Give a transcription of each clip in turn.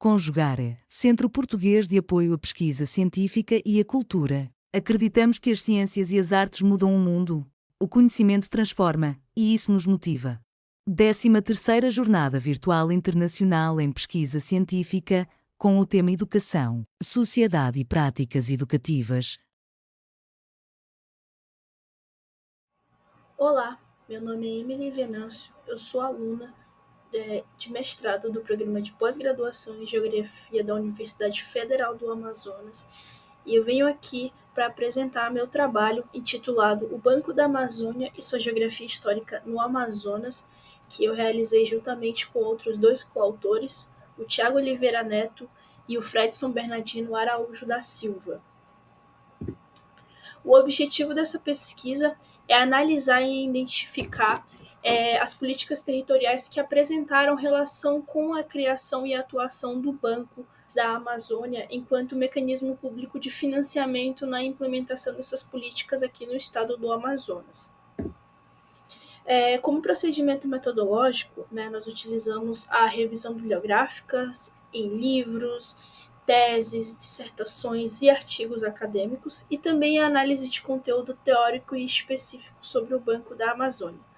Conjugar, Centro Português de Apoio à Pesquisa Científica e à Cultura. Acreditamos que as ciências e as artes mudam o mundo. O conhecimento transforma, e isso nos motiva. 13ª Jornada Virtual Internacional em Pesquisa Científica, com o tema Educação, Sociedade e Práticas Educativas. Olá, meu nome é Emily Venâncio, eu sou aluna de mestrado do Programa de Pós-Graduação em Geografia da Universidade Federal do Amazonas e eu venho aqui para apresentar meu trabalho intitulado O Banco da Amazônia e sua Geografia Histórica no Amazonas, que eu realizei juntamente com outros dois coautores, o Tiago Oliveira Neto e o Fredson Bernardino Araújo da Silva. O objetivo dessa pesquisa é analisar e identificar as políticas territoriais que apresentaram relação com a criação e atuação do Banco da Amazônia enquanto mecanismo público de financiamento na implementação dessas políticas aqui no estado do Amazonas. Como procedimento metodológico, nós utilizamos a revisão bibliográfica em livros, teses, dissertações e artigos acadêmicos e também a análise de conteúdo teórico e específico sobre o Banco da Amazônia.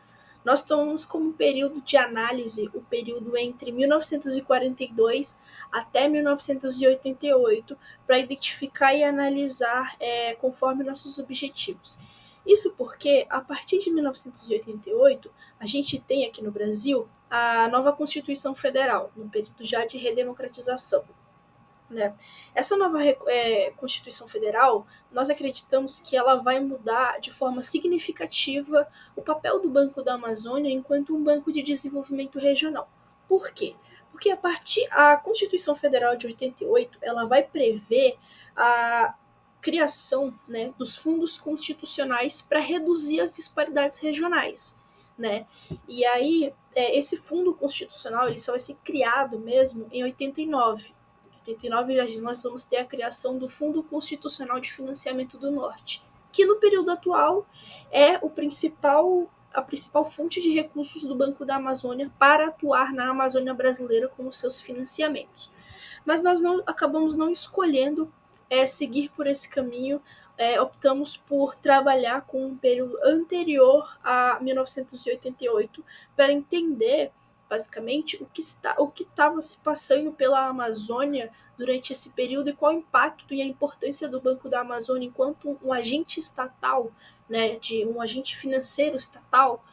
Nós tomamos como período de análise o período entre 1942 até 1988 para identificar e analisar conforme nossos objetivos. Isso porque, a partir de 1988, a gente tem aqui no Brasil a nova Constituição Federal, no período já de redemocratização. Essa nova Constituição Federal, nós acreditamos que ela vai mudar de forma significativa o papel do Banco da Amazônia enquanto um banco de desenvolvimento regional. Por quê? Porque a Constituição Federal de 88, ela vai prever a criação dos fundos constitucionais para reduzir as disparidades regionais. E aí, esse fundo constitucional ele só vai ser criado mesmo em 89. 89, nós vamos ter a criação do Fundo Constitucional de Financiamento do Norte, que no período atual é a principal fonte de recursos do Banco da Amazônia para atuar na Amazônia brasileira com os seus financiamentos. Mas nós acabamos não escolhendo seguir por esse caminho, optamos por trabalhar com um período anterior a 1988 para entender basicamente o que estava se passando pela Amazônia durante esse período e qual o impacto e a importância do Banco da Amazônia enquanto um agente estatal, de um agente financeiro estatal,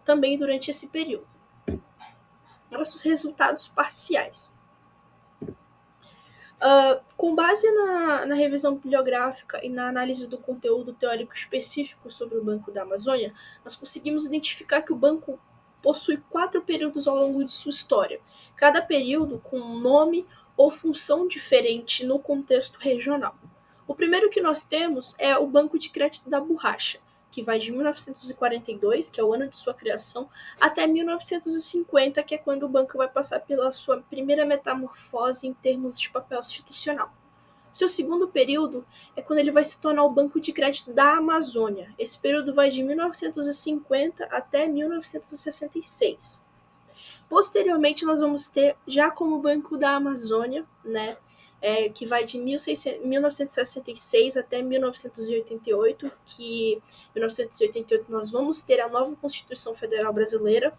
também durante esse período. Nossos resultados parciais. Com base na revisão bibliográfica e na análise do conteúdo teórico específico sobre o Banco da Amazônia, nós conseguimos identificar que o banco possui 4 períodos ao longo de sua história, cada período com um nome ou função diferente no contexto regional. O primeiro que nós temos é o Banco de Crédito da Borracha, que vai de 1942, que é o ano de sua criação, até 1950, que é quando o banco vai passar pela sua primeira metamorfose em termos de papel institucional. Seu segundo período é quando ele vai se tornar o Banco de Crédito da Amazônia. Esse período vai de 1950 até 1966. Posteriormente, nós vamos ter, já como Banco da Amazônia, que vai de 1966 até 1988, que em 1988 nós vamos ter a nova Constituição Federal Brasileira.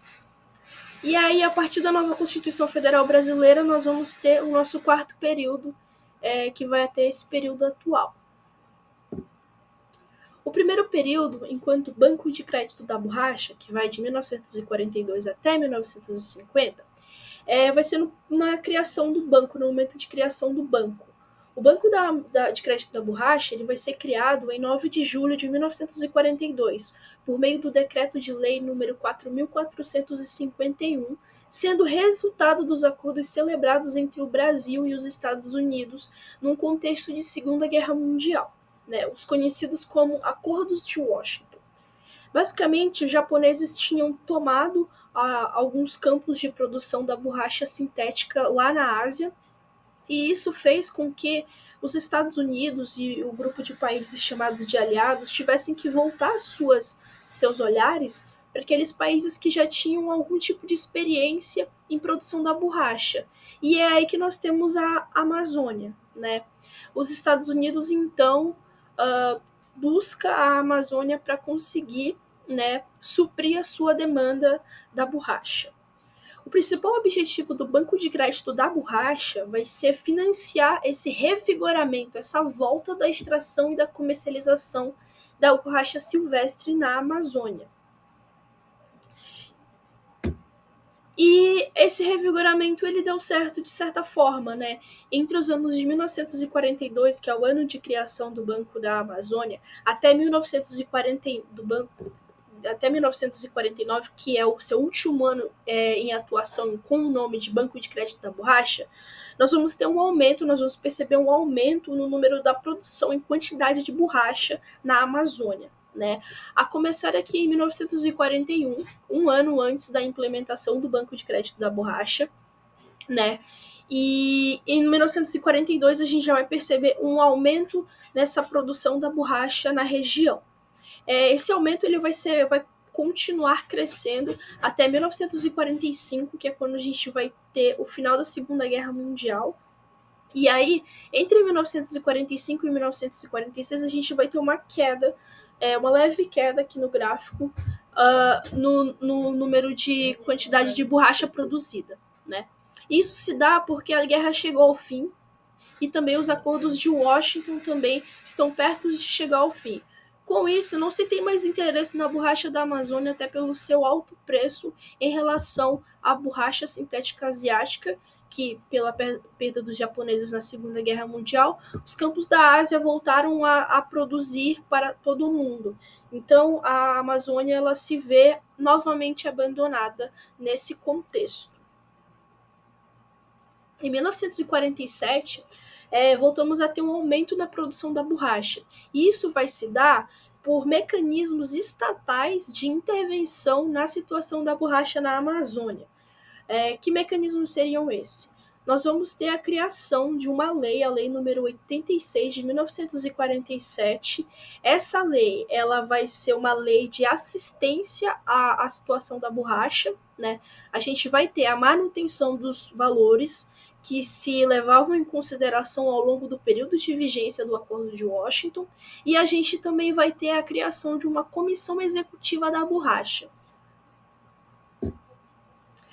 E aí, a partir da nova Constituição Federal Brasileira, nós vamos ter o nosso quarto período, que vai até esse período atual. O primeiro período, enquanto Banco de Crédito da Borracha, que vai de 1942 até 1950, vai ser na criação do banco, no momento de criação do banco. O Banco de Crédito da Borracha ele vai ser criado em 9 de julho de 1942, por meio do Decreto de Lei número 4.451, sendo resultado dos acordos celebrados entre o Brasil e os Estados Unidos num contexto de Segunda Guerra Mundial, os conhecidos como Acordos de Washington. Basicamente, os japoneses tinham tomado alguns campos de produção da borracha sintética lá na Ásia, e isso fez com que os Estados Unidos e o grupo de países chamado de aliados tivessem que voltar seus olhares para aqueles países que já tinham algum tipo de experiência em produção da borracha. E é aí que nós temos a Amazônia, né? Os Estados Unidos, então, busca a Amazônia para conseguir, né, suprir a sua demanda da borracha. O principal objetivo do banco de crédito da borracha vai ser financiar esse revigoramento, essa volta da extração e da comercialização da borracha silvestre na Amazônia. E esse revigoramento ele deu certo de certa forma, né? Entre os anos de 1942, que é o ano de criação do Banco da Amazônia, até 1940 do banco até 1949, que é o seu último ano em atuação com o nome de Banco de Crédito da Borracha, nós vamos ter um aumento, nós vamos perceber um aumento no número da produção em quantidade de borracha na Amazônia. Né? A começar aqui em 1941, um ano antes da implementação do Banco de Crédito da Borracha, né? E em 1942 a gente já vai perceber um aumento nessa produção da borracha na região. Esse aumento ele vai continuar crescendo até 1945, que é quando a gente vai ter o final da Segunda Guerra Mundial. E aí, entre 1945 e 1946, a gente vai ter uma queda, uma leve queda aqui no gráfico, no número de quantidade de borracha produzida, né? Isso se dá porque a guerra chegou ao fim e também os acordos de Washington também estão perto de chegar ao fim. Com isso, não se tem mais interesse na borracha da Amazônia, até pelo seu alto preço em relação à borracha sintética asiática, que, pela perda dos japoneses na Segunda Guerra Mundial, os campos da Ásia voltaram a produzir para todo o mundo. Então, a Amazônia ela se vê novamente abandonada nesse contexto. Em 1947, voltamos a ter um aumento na produção da borracha. E isso vai se dar por mecanismos estatais de intervenção na situação da borracha na Amazônia. Que mecanismos seriam esses? Nós vamos ter a criação de uma lei, a Lei número 86 de 1947. Essa lei ela vai ser uma lei de assistência à situação da borracha. Né? A gente vai ter a manutenção dos valores que se levavam em consideração ao longo do período de vigência do Acordo de Washington, e a gente também vai ter a criação de uma comissão executiva da borracha.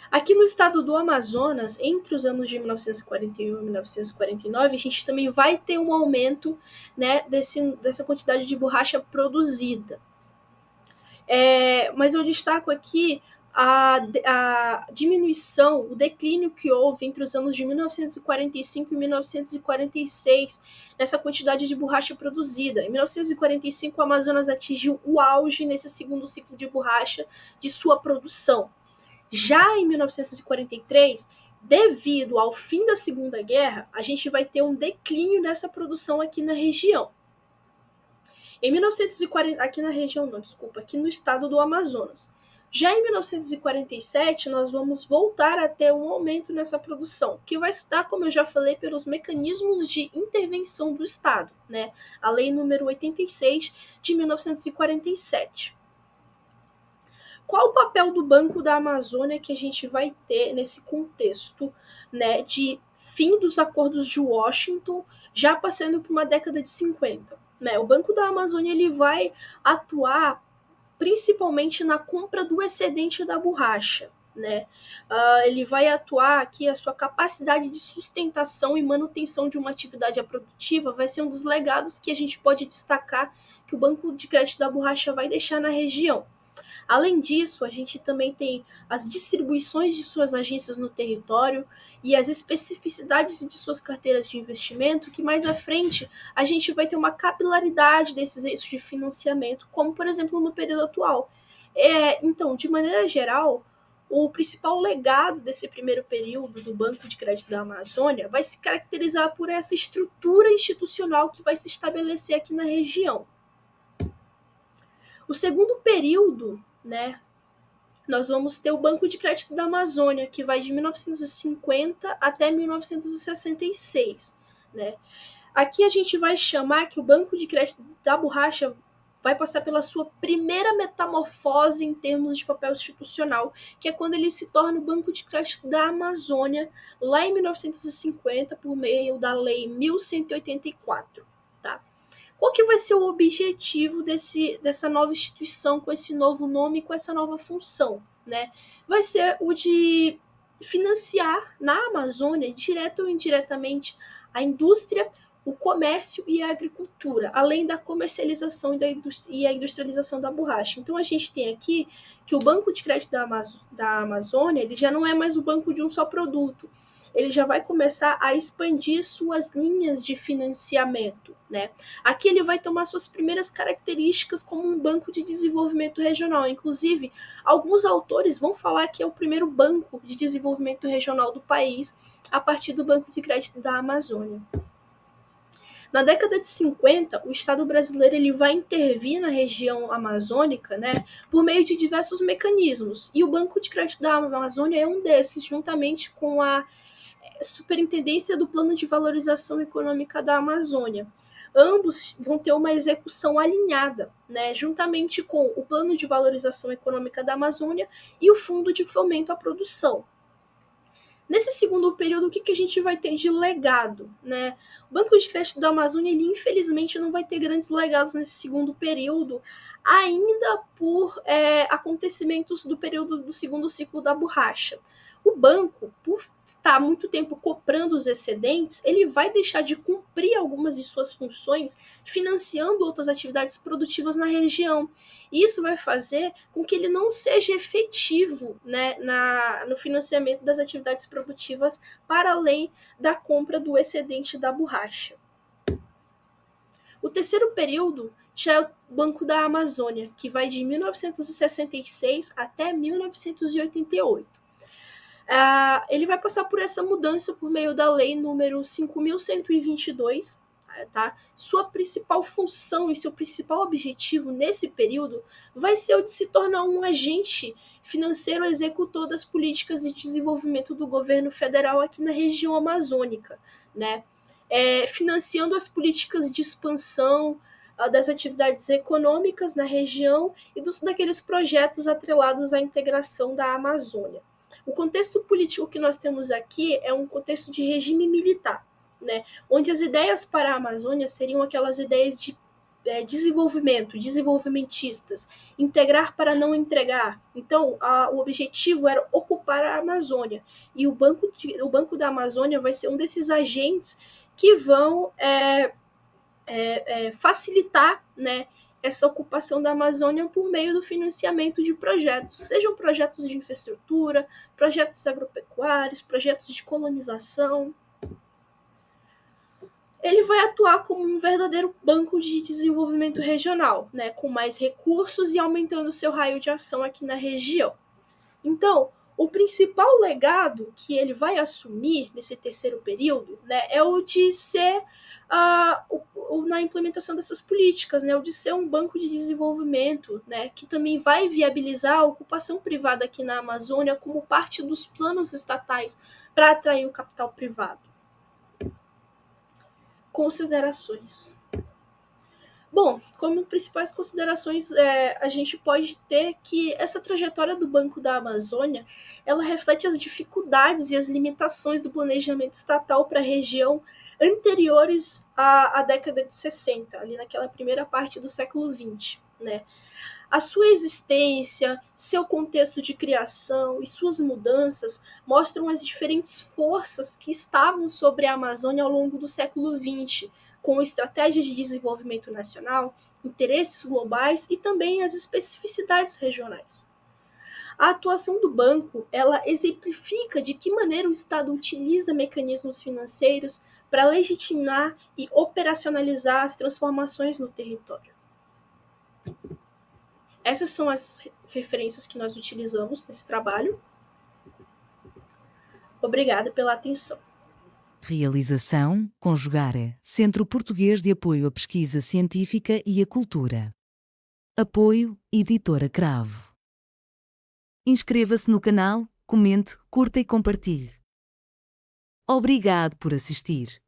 Aqui no estado do Amazonas, entre os anos de 1941 e 1949, a gente também vai ter um aumento, né, dessa quantidade de borracha produzida. Mas eu destaco aqui a diminuição, o declínio que houve entre os anos de 1945 e 1946 nessa quantidade de borracha produzida. Em 1945, o Amazonas atingiu o auge nesse segundo ciclo de borracha de sua produção. Já em 1943, devido ao fim da Segunda Guerra, a gente vai ter um declínio dessa produção aqui na região. Em 1940, aqui na região não, desculpa, aqui no estado do Amazonas. Já em 1947, nós vamos voltar a ter um aumento nessa produção, que vai se dar, como eu já falei, pelos mecanismos de intervenção do Estado, né? A Lei número 86 de 1947. Qual o papel do Banco da Amazônia que a gente vai ter nesse contexto, né, de fim dos acordos de Washington, já passando por uma década de 50? Né? O Banco da Amazônia ele vai atuar principalmente na compra do excedente da borracha. Né? Ele vai atuar aqui, a sua capacidade de sustentação e manutenção de uma atividade produtiva vai ser um dos legados que a gente pode destacar que o Banco de Crédito da Borracha vai deixar na região. Além disso, a gente também tem as distribuições de suas agências no território e as especificidades de suas carteiras de investimento, que mais à frente a gente vai ter uma capilaridade desses eixos de financiamento, como por exemplo no período atual. Então, de maneira geral, o principal legado desse primeiro período do Banco de Crédito da Amazônia vai se caracterizar por essa estrutura institucional que vai se estabelecer aqui na região. O segundo período, né, nós vamos ter o Banco de Crédito da Amazônia, que vai de 1950 até 1966. Né? Aqui a gente vai chamar que o Banco de Crédito da Borracha vai passar pela sua primeira metamorfose em termos de papel institucional, que é quando ele se torna o Banco de Crédito da Amazônia, lá em 1950, por meio da Lei 1184. Tá? Qual que vai ser o objetivo dessa nova instituição, com esse novo nome, com essa nova função? Né? Vai ser o de financiar na Amazônia, direta ou indiretamente, a indústria, o comércio e a agricultura, além da comercialização e a industrialização da borracha. Então a gente tem aqui que o Banco de Crédito da Amazônia ele já não é mais o banco de um só produto, ele já vai começar a expandir suas linhas de financiamento. Né? Aqui ele vai tomar suas primeiras características como um banco de desenvolvimento regional. Inclusive, alguns autores vão falar que é o primeiro banco de desenvolvimento regional do país a partir do Banco de Crédito da Amazônia. Na década de 50, o Estado brasileiro ele vai intervir na região amazônica, né, por meio de diversos mecanismos. E o Banco de Crédito da Amazônia é um desses, juntamente com a Superintendência do Plano de Valorização Econômica da Amazônia. Ambos vão ter uma execução alinhada, né, juntamente com o Plano de Valorização Econômica da Amazônia e o Fundo de Fomento à Produção. Nesse segundo período, o que a gente vai ter de legado? Né? O Banco de Crédito da Amazônia, ele, infelizmente, não vai ter grandes legados nesse segundo período, ainda por acontecimentos do período do segundo ciclo da borracha. O banco, por estar muito tempo comprando os excedentes, ele vai deixar de cumprir algumas de suas funções, financiando outras atividades produtivas na região. E isso vai fazer com que ele não seja efetivo, né, no financiamento das atividades produtivas para além da compra do excedente da borracha. O terceiro período já é o Banco da Amazônia, que vai de 1966 até 1988. Ele vai passar por essa mudança por meio da lei número 5.122, tá? Sua principal função e seu principal objetivo nesse período vai ser o de se tornar um agente financeiro executor das políticas de desenvolvimento do governo federal aqui na região amazônica, né? Financiando as políticas de expansão das atividades econômicas na região e daqueles projetos atrelados à integração da Amazônia. O contexto político que nós temos aqui é um contexto de regime militar, né, onde as ideias para a Amazônia seriam aquelas ideias de desenvolvimento, desenvolvimentistas, integrar para não entregar. Então, o objetivo era ocupar a Amazônia. E o Banco da Amazônia vai ser um desses agentes que vão facilitar, né, essa ocupação da Amazônia por meio do financiamento de projetos, sejam projetos de infraestrutura, projetos agropecuários, projetos de colonização. Ele vai atuar como um verdadeiro banco de desenvolvimento regional, né, com mais recursos e aumentando seu raio de ação aqui na região. Então, o principal legado que ele vai assumir nesse terceiro período, né, é o de ser na implementação dessas políticas, né, o de ser um banco de desenvolvimento, né, que também vai viabilizar a ocupação privada aqui na Amazônia como parte dos planos estatais para atrair o capital privado. Considerações. Bom, como principais considerações, a gente pode ter que essa trajetória do Banco da Amazônia, ela reflete as dificuldades e as limitações do planejamento estatal para a região anteriores à década de 60, ali naquela primeira parte do século XX, né? A sua existência, seu contexto de criação e suas mudanças mostram as diferentes forças que estavam sobre a Amazônia ao longo do século XX, com estratégias de desenvolvimento nacional, interesses globais e também as especificidades regionais. A atuação do banco, ela exemplifica de que maneira o Estado utiliza mecanismos financeiros para legitimar e operacionalizar as transformações no território. Essas são as referências que nós utilizamos nesse trabalho. Obrigada pela atenção. Realização, Conjugare, Centro Português de Apoio à Pesquisa Científica e à Cultura. Apoio, Editora Cravo. Inscreva-se no canal, comente, curta e compartilhe. Obrigado por assistir.